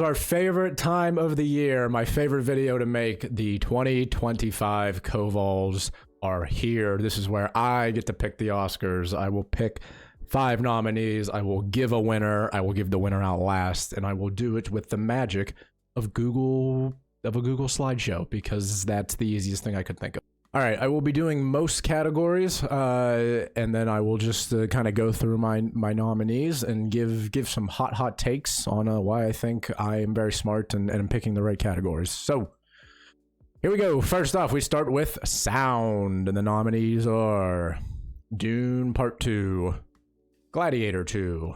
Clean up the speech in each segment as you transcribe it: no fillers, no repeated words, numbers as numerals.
Our favorite time of the year, my favorite video to make, the 2025 Covols are here. This is where I get to pick the Oscars. I will pick 5 nominees. I will give a winner. I will give the winner out last, and I will do it with the magic of a Google slideshow, because that's the easiest thing I could think of. All right, I will be doing most categories, and then I will just kind of go through my nominees and give some hot takes on why I think I am very smart and am picking the right categories. So here we go. First off, we start with sound, and the nominees are Dune Part 2, Gladiator 2,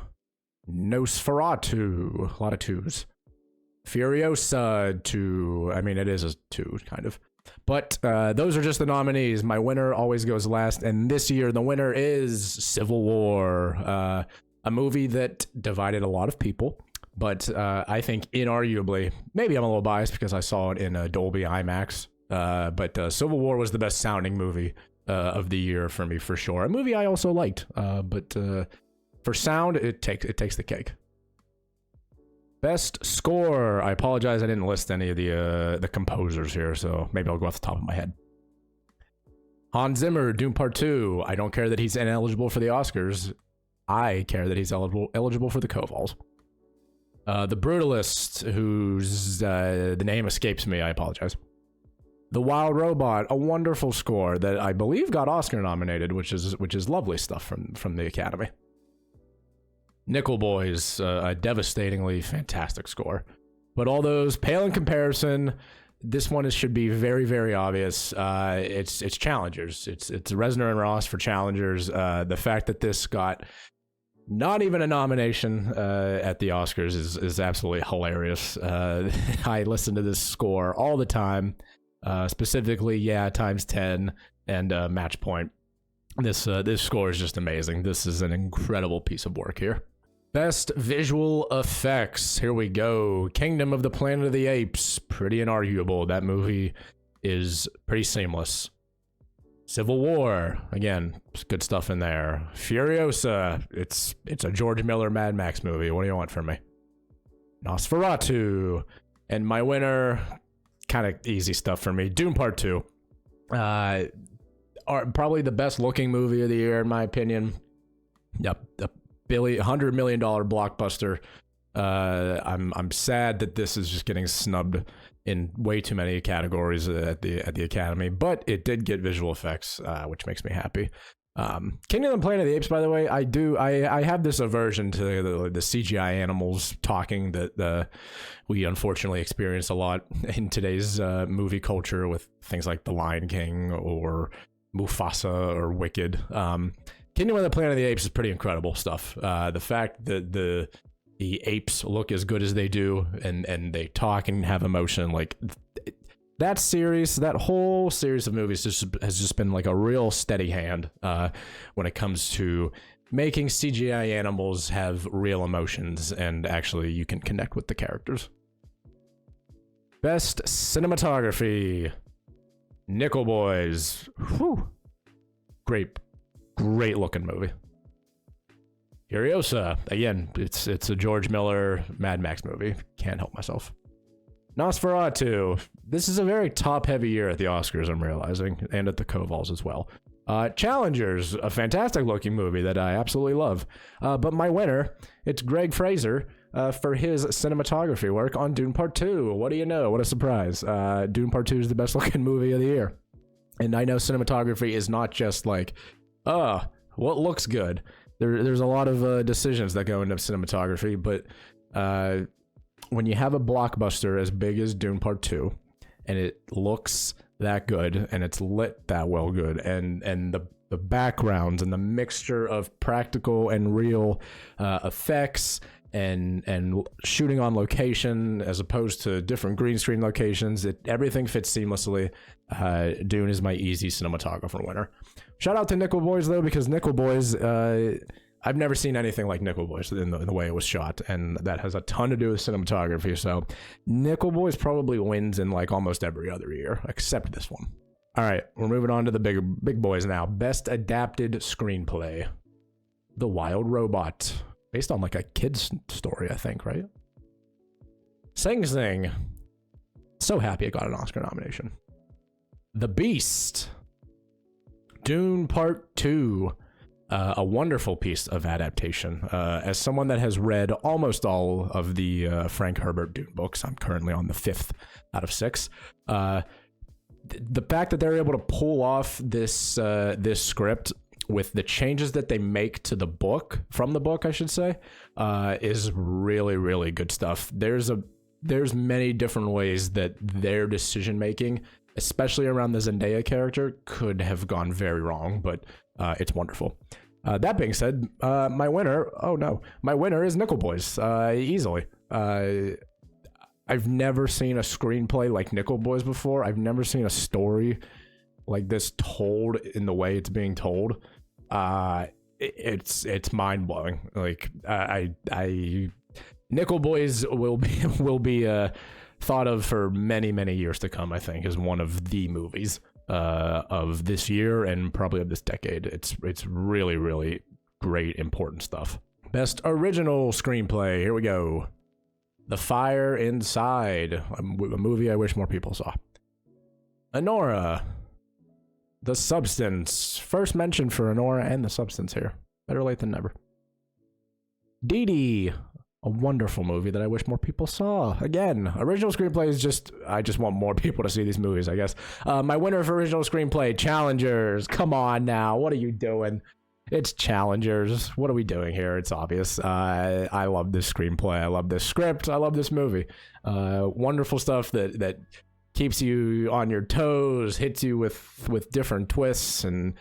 Nosferatu, a lot of twos, Furiosa 2, I mean it is a 2 kind of. But those are just the nominees. My winner always goes last, and this year the winner is Civil War, a movie that divided a lot of people, but I think inarguably, maybe I'm a little biased because I saw it in Dolby IMAX, but Civil War was the best sounding movie of the year for me, for sure. A movie I also liked, but for sound, it takes the cake. Best score. I apologize, I didn't list any of the composers here, so maybe I'll go off the top of my head. Hans Zimmer, Dune Part 2. I don't care that he's ineligible for the Oscars. I care that he's eligible for the Covols. The Brutalist, whose the name escapes me, I apologize. The Wild Robot, a wonderful score that I believe got Oscar nominated, which is lovely stuff from the Academy. Nickel Boys, a devastatingly fantastic score. But all those pale in comparison. This one should be very, very obvious. It's Challengers. It's Reznor and Ross for Challengers. The fact that this got not even a nomination at the Oscars is absolutely hilarious. I listen to this score all the time, specifically, yeah, times 10 and Match Point. This score is just amazing. This is an incredible piece of work here. Best visual effects. Here we go. Kingdom of the Planet of the Apes. Pretty inarguable. That movie is pretty seamless. Civil War. Again, good stuff in there. Furiosa. It's a George Miller Mad Max movie. What do you want from me? Nosferatu. And my winner, kind of easy stuff for me. Dune Part 2. Probably the best looking movie of the year, in my opinion. Yep. $100 million blockbuster. I'm sad that this is just getting snubbed in way too many categories at the Academy, but it did get visual effects, which makes me happy. Kingdom of the Planet of the Apes, by the way, I have this aversion to the CGI animals talking that we unfortunately experience a lot in today's movie culture with things like The Lion King or Mufasa or Wicked. Kingdom of the Planet of the Apes is pretty incredible stuff. The fact that the apes look as good as they do, and they talk and have emotion, like that whole series of movies has just been like a real steady hand when it comes to making CGI animals have real emotions, and actually you can connect with the characters. Best cinematography. Nickel Boys. Whew. Great looking movie. Furiosa, again, it's a George Miller Mad Max movie. Can't help myself. Nosferatu. This is a very top heavy year at the Oscars, I'm realizing, and at the Covols as well. Challengers, a fantastic looking movie that I absolutely love. But my winner, it's Greg Fraser for his cinematography work on Dune Part 2. What do you know? What a surprise. Dune Part 2 is the best looking movie of the year. And I know cinematography is not just like, what looks good. There's a lot of decisions that go into cinematography, but when you have a blockbuster as big as Dune Part 2, and it looks that good, and it's lit that well good, and the backgrounds and the mixture of practical and real effects and shooting on location as opposed to different green screen locations, everything fits seamlessly. Dune is my easy cinematographer winner. Shout out to Nickel Boys though, because Nickel Boys, I've never seen anything like Nickel Boys in the way it was shot, and that has a ton to do with cinematography. So Nickel Boys probably wins in like almost every other year except this one. All right, we're moving on to the big boys now. Best adapted screenplay. The Wild Robot, based on like a kid's story, I think, right? Sing Sing. So happy it got an Oscar nomination. The Beast. Dune Part 2. A wonderful piece of adaptation. As someone that has read almost all of the Frank Herbert Dune books, I'm currently on the 5th out of 6. The fact that they're able to pull off this this script with the changes that they make to the book, from the book, I should say, is really, really good stuff. There's many different ways that their decision making, especially around the Zendaya character, could have gone very wrong, but it's wonderful. That being said, my winner is Nickel Boys, easily. I've never seen a screenplay like Nickel Boys before. I've never seen a story like this told in the way it's being told. It's mind blowing. Like Nickel Boys will be thought of for many, many years to come. I think as one of the movies of this year and probably of this decade. It's really, really great, important stuff. Best original screenplay. Here we go. The Fire Inside, a movie I wish more people saw. Anora. The Substance. First mention for Anora and The Substance here. Better late than never. Dee Dee. A wonderful movie that I wish more people saw. Again, original screenplay is I just want more people to see these movies, I guess. My winner for original screenplay, Challengers. Come on now, what are you doing? It's Challengers. What are we doing here? It's obvious. I love this screenplay. I love this script. I love this movie. Wonderful stuff that keeps you on your toes, hits you with different twists and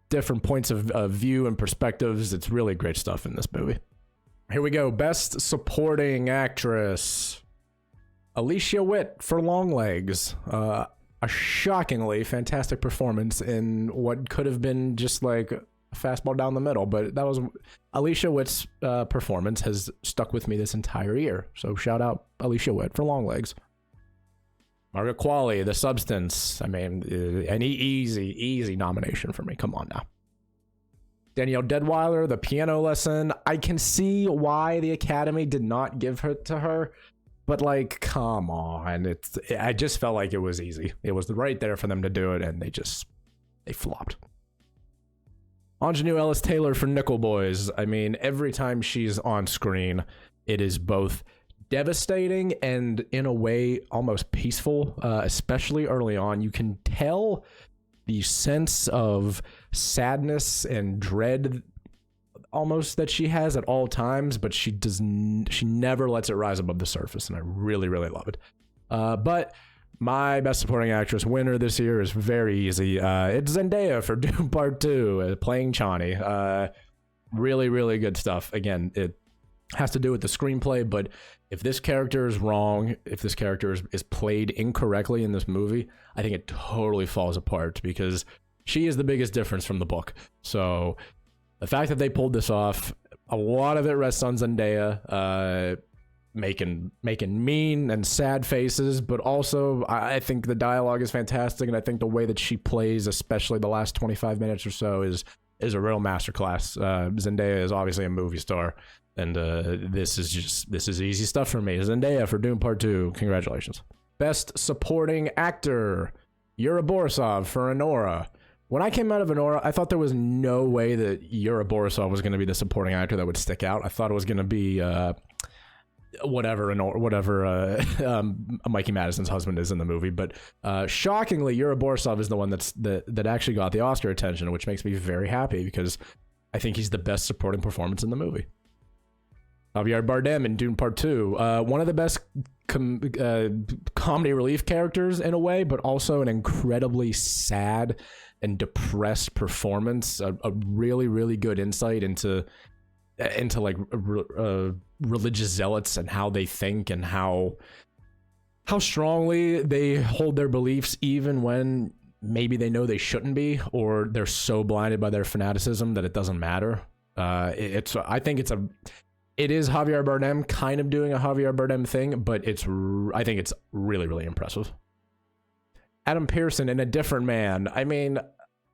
different points of view and perspectives. It's really great stuff in this movie. Here we go. Best Supporting Actress. Alicia Witt for Longlegs. A shockingly fantastic performance in what could have been just like a fastball down the middle, but that was Alicia Witt's performance has stuck with me this entire year. So shout out Alicia Witt for Longlegs. Margaret Qualley, The Substance. I mean, an easy nomination for me. Come on now. Danielle Deadwyler, The Piano Lesson. I can see why the Academy did not give her to her, but like, come on. I just felt like it was easy. It was right there for them to do it, and they flopped. Ingenue Ellis Taylor for Nickel Boys. I mean, every time she's on screen, it is both devastating and in a way almost peaceful, especially early on. You can tell the sense of sadness and dread almost that she has at all times, but she never lets it rise above the surface, and I really, really love it. But my Best Supporting Actress winner this year is very easy. It's Zendaya for Dune Part 2, playing Chani. Really, really good stuff. Again, it has to do with the screenplay, but if this character is wrong, if this character is played incorrectly in this movie, I think it totally falls apart because she is the biggest difference from the book. So the fact that they pulled this off, a lot of it rests on Zendaya, making mean and sad faces, but also I think the dialogue is fantastic, and I think the way that she plays, especially the last 25 minutes or so, is a real masterclass. Zendaya is obviously a movie star, and this is easy stuff for me. Zendaya for Dune Part 2. Congratulations. Best Supporting Actor, Yura Borisov for Anora. When I came out of Anora, I thought there was no way that Yura Borisov was going to be the supporting actor that would stick out. I thought it was going to be whatever Mikey Madison's husband is in the movie, but shockingly, Yura Borisov is the one that actually got the Oscar attention, which makes me very happy because I think he's the best supporting performance in the movie. Javier Bardem in Dune Part 2, one of the best comedy relief characters in a way, but also an incredibly sad and depressed performance. A really, really good insight into like religious zealots and how they think and how strongly they hold their beliefs even when maybe they know they shouldn't be, or they're so blinded by their fanaticism that it doesn't matter. It is Javier Bardem kind of doing a Javier Bardem thing, but I think it's really, really impressive. Adam Pearson in A Different Man. I mean,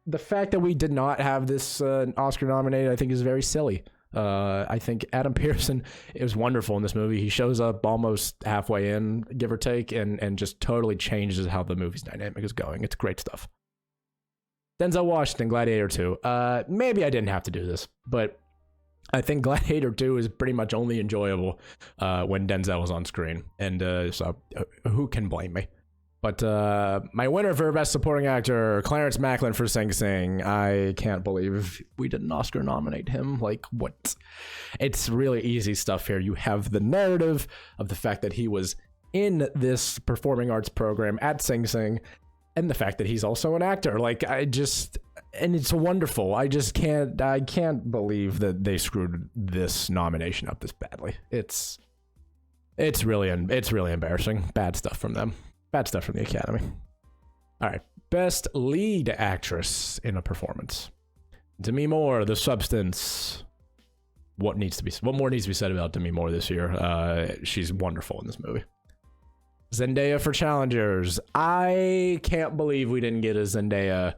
the fact that we did not have this Oscar nominated, I think is very silly. I think Adam Pearson is wonderful in this movie. He shows up almost halfway in, give or take, and just totally changes how the movie's dynamic is going. It's great stuff. Denzel Washington, Gladiator 2. Maybe I didn't have to do this, but I think Gladiator 2 is pretty much only enjoyable when Denzel is on screen. And so who can blame me? But my winner for Best Supporting Actor, Clarence Macklin for Sing Sing. I can't believe we didn't Oscar nominate him. Like, what? It's really easy stuff here. You have the narrative of the fact that he was in this performing arts program at Sing Sing, and the fact that he's also an actor. Like, and it's wonderful. I can't believe that they screwed this nomination up this badly. It's really embarrassing. Bad stuff from them. Bad stuff from the Academy. All right. Best Lead Actress in a Performance. Demi Moore, The Substance. What more needs to be said about Demi Moore this year? She's wonderful in this movie. Zendaya for Challengers. I can't believe we didn't get a Zendaya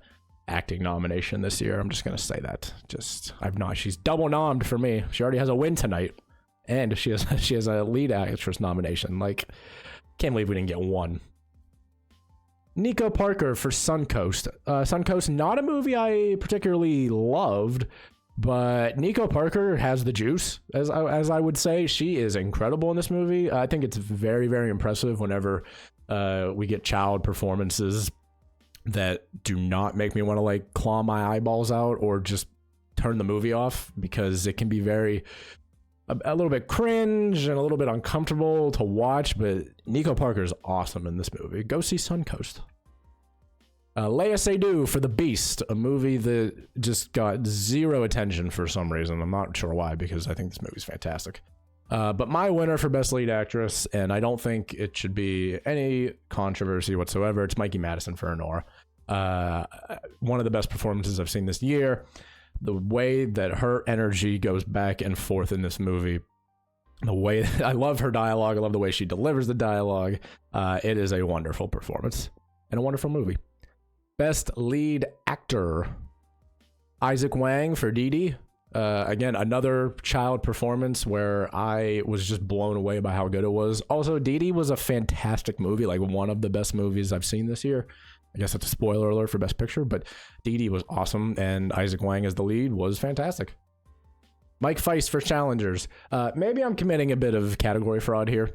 acting nomination this year. I'm just gonna say that. She's double nommed for me. She already has a win tonight, and she has a lead actress nomination. Like, can't believe we didn't get one. Nico Parker for Suncoast. Suncoast, not a movie I particularly loved, but Nico Parker has the juice, as I would say. She is incredible in this movie. I think it's very, very impressive whenever we get child performances that do not make me want to like claw my eyeballs out or just turn the movie off, because it can be a little bit cringe and a little bit uncomfortable to watch. But Nico Parker is awesome in this movie. Go see Suncoast. Léa Seydoux for The Beast, a movie that just got zero attention for some reason. I'm not sure why, because I think this movie's fantastic. But my winner for Best Lead Actress, and I don't think it should be any controversy whatsoever, it's Mikey Madison for Honora. One of the best performances I've seen this year. The way that her energy goes back and forth in this movie, the way I love her dialogue, I love the way she delivers the dialogue. It is a wonderful performance and a wonderful movie. Best Lead Actor, Isaac Wang for Dee Dee. Again, another child performance where I was just blown away by how good it was. Also, Dee Dee was a fantastic movie, like one of the best movies I've seen this year. I guess that's a spoiler alert for Best Picture, but Dee Dee was awesome, and Isaac Wang as the lead was fantastic. Mike Feist for Challengers. Maybe I'm committing a bit of category fraud here.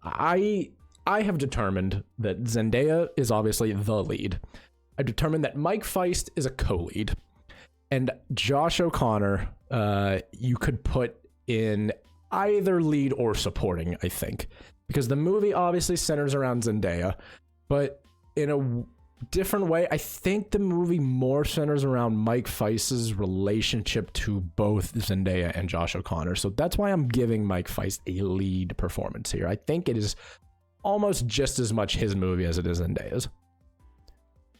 I have determined that Zendaya is obviously the lead. I've determined that Mike Feist is a co-lead. And Josh O'Connor, you could put in either lead or supporting, I think. Because the movie obviously centers around Zendaya, but in a different way, I think the movie more centers around Mike Feist's relationship to both Zendaya and Josh O'Connor. So that's why I'm giving Mike Feist a lead performance here. I think it is almost just as much his movie as it is Zendaya's.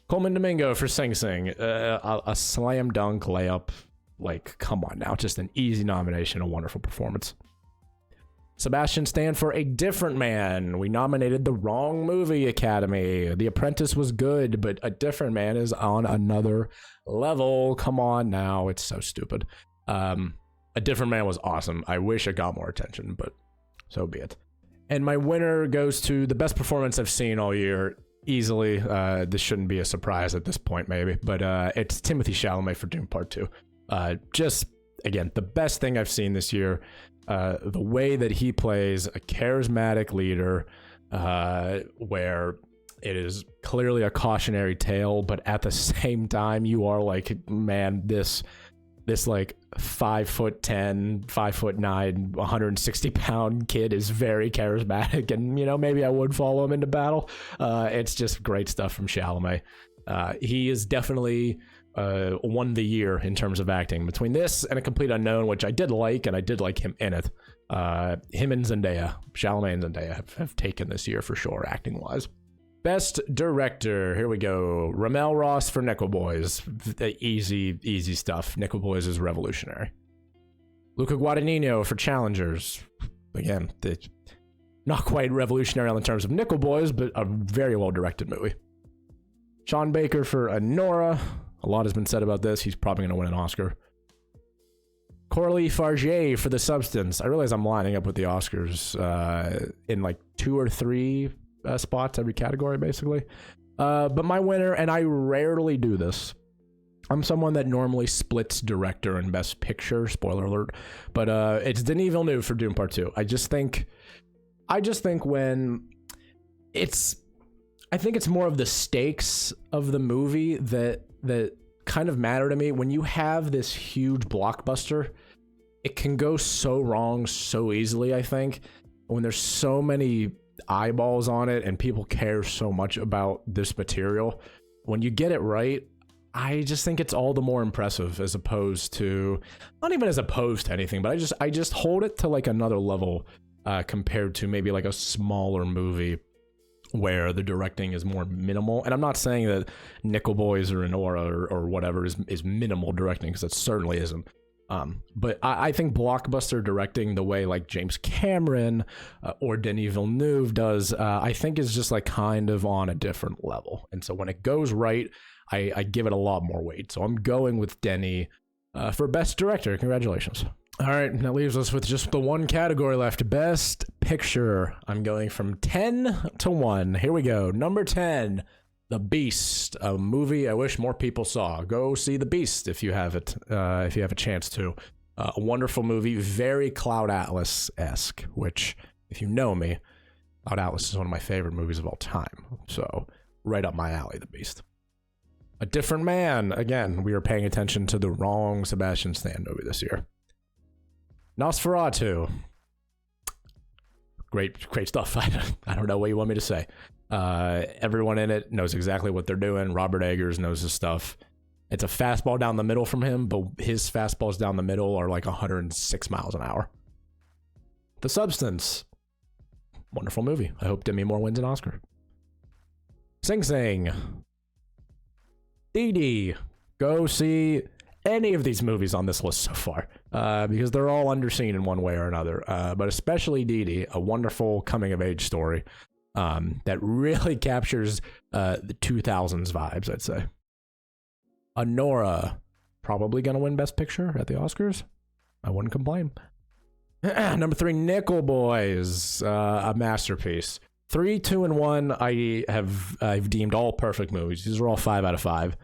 Coleman Domingo for Sing Sing, a slam dunk layup. Like, come on now, just an easy nomination, a wonderful performance. Sebastian Stan for A Different Man. We nominated the wrong movie, Academy. The Apprentice was good, but A Different Man is on another level. Come on now, it's so stupid. A Different Man was awesome. I wish it got more attention, but so be it. And my winner goes to the best performance I've seen all year. Easily, this shouldn't be a surprise at this point, maybe, but it's Timothée Chalamet for Dune Part 2. Just, again, the best thing I've seen this year. The way that he plays a charismatic leader, where it is clearly a cautionary tale, but at the same time, you are like, man, this like 5'10", 5'9", 160-pound kid is very charismatic, and maybe I would follow him into battle. It's just great stuff from Chalamet. He is definitely won the year in terms of acting between this and A Complete Unknown, which I did like, and I did like him in it. Him and Zendaya, Chalamet and Zendaya have taken this year for sure, acting wise. Best Director, here we go. Ramel Ross for Nickel Boys. Easy stuff. Nickel Boys is revolutionary. Luca Guadagnino for Challengers. Again, not quite revolutionary in terms of Nickel Boys, but a very well-directed movie. Sean Baker for Honora. A lot has been said about this. He's probably going to win an Oscar. Coralie Fargier for The Substance. I realize I'm lining up with the Oscars in like 2 or 3 spots every category, basically. But my winner, and I rarely do this, I'm someone that normally splits director and best picture, spoiler alert, but it's Denis Villeneuve for Dune Part 2. I just think when I think it's more of the stakes of the movie that kind of matter to me. When you have this huge blockbuster, it can go so wrong so easily, I think. When there's so many eyeballs on it and people care so much about this material, when you get it right, I just think it's all the more impressive, as opposed to, not even as opposed to anything, but I just hold it to like another level compared to maybe like a smaller movie where the directing is more minimal. And I'm not saying that Nickel Boys or Anora or whatever is minimal directing, because it certainly isn't. But I think blockbuster directing the way like James Cameron or Denis Villeneuve does, I think is just like kind of on a different level. And so when it goes right, I give it a lot more weight. So I'm going with Denis for Best Director. Congratulations. All right, and that leaves us with just the one category left. Best Picture. I'm going from 10 to 1. Here we go. Number 10, The Beast, a movie I wish more people saw. Go see The Beast if you have it, if you have a chance to. A wonderful movie, very Cloud Atlas-esque, which, if you know me, Cloud Atlas is one of my favorite movies of all time. So, right up my alley, The Beast. A Different Man. Again, we are paying attention to the wrong Sebastian Stan movie this year. Nosferatu. Great stuff. I don't know what you want me to say. Everyone in it knows exactly what they're doing. Robert Eggers knows his stuff. It's a fastball down the middle from him, but his fastballs down the middle are like 106 miles an hour. The Substance. Wonderful movie. I hope Demi Moore wins an Oscar. Sing Sing. Dee Dee. Go see any of these movies on this list so far, because they're all underseen in one way or another, but especially Dee Dee, a wonderful coming-of-age story that really captures the 2000s vibes, I'd say. Anora, probably going to win Best Picture at the Oscars. I wouldn't complain. Number 3, Nickel Boys, a masterpiece. 3, 2, and 1, I've deemed all perfect movies. These are all 5 out of 5.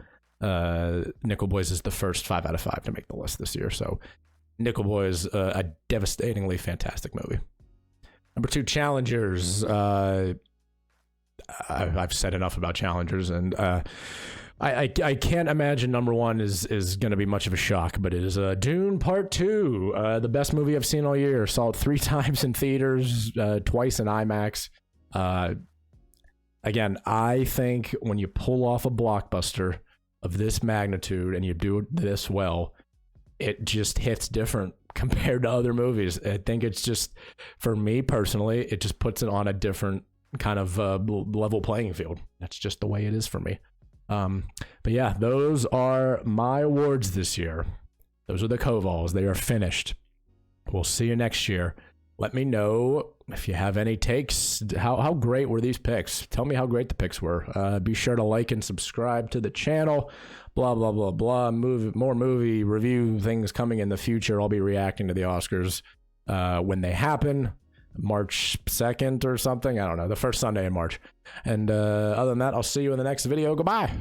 Nickel Boys is the first 5 out of 5 to make the list this year. So Nickel Boys, a devastatingly fantastic movie. Number 2, Challengers. I've said enough about Challengers, and I can't imagine number 1 is going to be much of a shock, but it is Dune Part 2, the best movie I've seen all year. Saw it 3 times in theaters, twice in IMAX. Again, I think when you pull off a blockbuster of this magnitude and you do it this well, it just hits different compared to other movies. I think it's just, for me personally, it just puts it on a different kind of level playing field. That's just the way it is for me. But yeah, those are my awards this year. Those are the Covals. They are finished. We'll see you next year. Let me know if you have any takes. How great were these picks? Tell me how great the picks were. Be sure to like and subscribe to the channel. Blah, blah, blah, blah. More movie review things coming in the future. I'll be reacting to the Oscars when they happen. March 2nd or something. I don't know. The first Sunday in March. And other than that, I'll see you in the next video. Goodbye.